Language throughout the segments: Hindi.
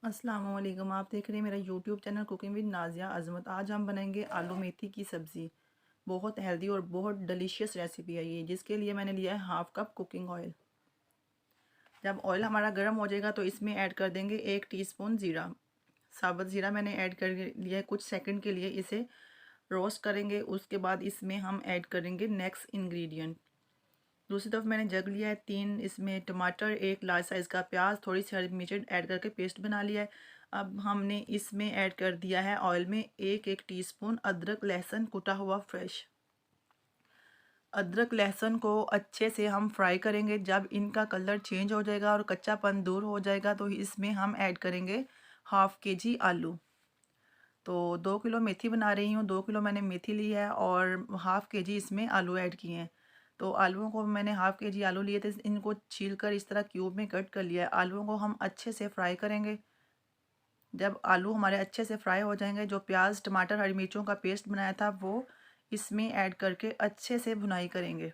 अस्सलाम वालेकुम। आप देख रहे हैं मेरा YouTube channel cooking with Nazia Azmat. आज हम बनाएंगे आलू मेथी की सब्ज़ी। बहुत हेल्दी और बहुत डिलीशियस रेसिपी है ये, जिसके लिए मैंने लिया है हाफ़ कप कुकिंग ऑयल। जब ऑयल हमारा गर्म हो जाएगा तो इसमें ऐड कर देंगे 1 टीस्पून ज़ीरा। साबुत ज़ीरा मैंने ऐड कर लिया है। कुछ सेकंड के लिए इसे रोस्ट करेंगे। उसके बाद इसमें हम ऐड करेंगे नेक्स्ट इंग्रेडिएंट। दूसरी तरफ मैंने जग लिया है 3 इसमें टमाटर, 1 लार्ज साइज़ का प्याज, थोड़ी सी हरी मिर्च ऐड करके पेस्ट बना लिया है। अब हमने इसमें ऐड कर दिया है ऑयल में 1 टीस्पून अदरक लहसुन कुटा हुआ फ्रेश। अदरक लहसुन को अच्छे से हम फ्राई करेंगे। जब इनका कलर चेंज हो जाएगा और कच्चापन दूर हो जाएगा तो इसमें हम ऐड करेंगे हाफ़ केजी आलू। तो 2 किलो मेथी बना रही हूँ, 2 किलो मैंने मेथी ली है और हाफ़ केजी इसमें आलू ऐड किए हैं। तो आलूओं को मैंने हाफ़ केजी आलू लिए थे, इनको छील कर इस तरह क्यूब में कट कर लिया है। आलूओं को हम अच्छे से फ्राई करेंगे। जब आलू हमारे अच्छे से फ्राई हो जाएंगे, जो प्याज टमाटर हरी मिर्चों का पेस्ट बनाया था वो इसमें ऐड करके अच्छे से भुनाई करेंगे।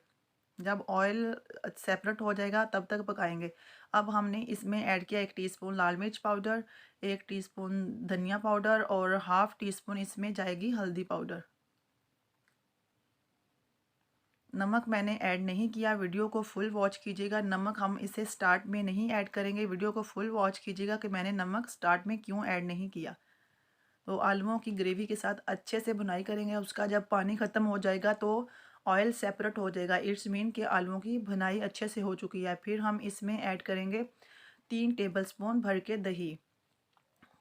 जब ऑयल सेपरेट हो जाएगा तब तक पकाएंगे। अब हमने इसमें ऐड किया 1 टीस्पून लाल मिर्च पाउडर, 1 टीस्पून धनिया पाउडर और हाफ़ टीस्पून इसमें जाएगी हल्दी पाउडर। नमक मैंने ऐड नहीं किया, वीडियो को फुल वॉच कीजिएगा। नमक हम इसे स्टार्ट में नहीं ऐड करेंगे, वीडियो को फुल वॉच कीजिएगा कि मैंने नमक स्टार्ट में क्यों ऐड नहीं किया। तो आलूओं की ग्रेवी के साथ अच्छे से भुनाई करेंगे। उसका जब पानी ख़त्म हो जाएगा तो ऑयल सेपरेट हो जाएगा। इट्स मीन कि आलूओं की भुनाई अच्छे से हो चुकी है। फिर हम इसमें ऐड करेंगे 3 टेबलस्पून भर के दही।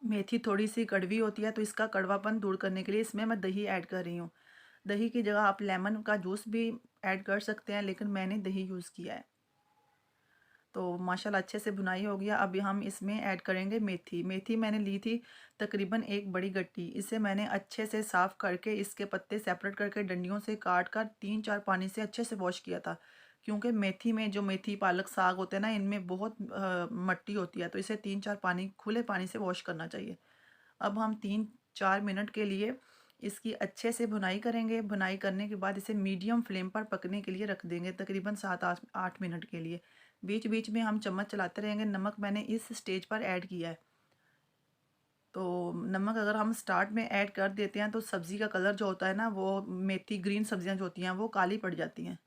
मेथी थोड़ी सी कड़वी होती है तो इसका कड़वापन दूर करने के लिए इसमें मैं दही ऐड कर रही हूँ। दही की जगह आप लेमन का जूस भी ऐड कर सकते हैं, लेकिन मैंने दही यूज़ किया है। तो माशाल्लाह अच्छे से भुनाई हो गया। अभी हम इसमें ऐड करेंगे मेथी। मेथी मैंने ली थी तकरीबन 1 बड़ी गट्टी। इसे मैंने अच्छे से साफ़ करके इसके पत्ते सेपरेट करके डंडियों से काट कर 3-4 पानी से अच्छे से वॉश किया था। क्योंकि मेथी में जो मेथी पालक साग होते हैं ना, इनमें बहुत मट्टी होती है, तो इसे 3-4 पानी खुले पानी से वॉश करना चाहिए। अब हम 3-4 मिनट के लिए इसकी अच्छे से भुनाई करेंगे। भुनाई करने के बाद इसे मीडियम फ्लेम पर पकने के लिए रख देंगे तकरीबन 7-8 मिनट के लिए। बीच बीच में हम चम्मच चलाते रहेंगे। नमक मैंने इस स्टेज पर ऐड किया है। तो नमक अगर हम स्टार्ट में ऐड कर देते हैं तो सब्ज़ी का कलर जो होता है ना, वो मेथी ग्रीन सब्जियां जो होती हैं वो काली पड़ जाती हैं।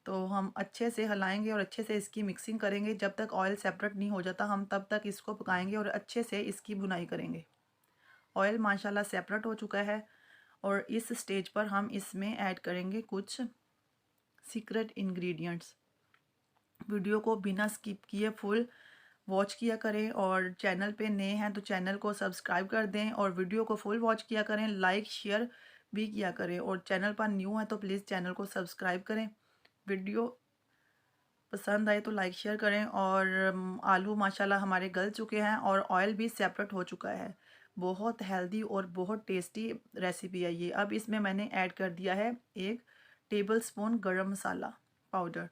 तो हम अच्छे से हिलाएंगे और अच्छे से इसकी मिक्सिंग करेंगे। जब तक ऑयल सेपरेट नहीं हो जाता हम तब तक इसको पकाएंगे और अच्छे से इसकी भुनाई करेंगे। ऑयल माशाल्लाह सेपरेट हो चुका है और इस स्टेज पर हम इसमें ऐड करेंगे कुछ सीक्रेट इंग्रेडिएंट्स। वीडियो को बिना स्किप किए फुल वॉच किया करें और चैनल पे नए हैं तो चैनल को सब्सक्राइब कर दें और वीडियो को फुल वॉच किया करें, लाइक शेयर भी किया करें। और चैनल पर न्यू है तो प्लीज़ चैनल को सब्सक्राइब करें। वीडियो पसंद आए तो लाइक शेयर करें। और आलू माशाल्लाह हमारे गल चुके हैं और ऑयल भी सेपरेट हो चुका है। बहुत हेल्दी और बहुत टेस्टी रेसिपी है ये। अब इसमें मैंने ऐड कर दिया है 1 टेबलस्पून गरम मसाला पाउडर।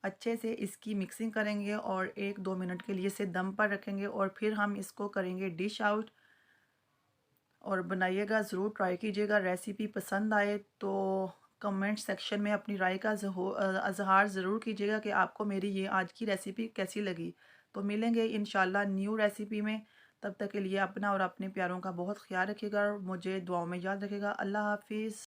अच्छे से इसकी मिक्सिंग करेंगे और 1-2 मिनट के लिए इसे दम पर रखेंगे और फिर हम इसको करेंगे डिश आउट। और बनाइएगा, ज़रूर ट्राई कीजिएगा। रेसिपी पसंद आए तो कमेंट सेक्शन में अपनी राय का इज़हार ज़रूर कीजिएगा कि आपको मेरी ये आज की रेसिपी कैसी लगी। तो मिलेंगे इंशाल्लाह न्यू रेसिपी में। तब तक के लिए अपना और अपने प्यारों का बहुत ख्याल रखिएगा और मुझे दुआओं में याद रखिएगा। अल्लाह हाफिज़।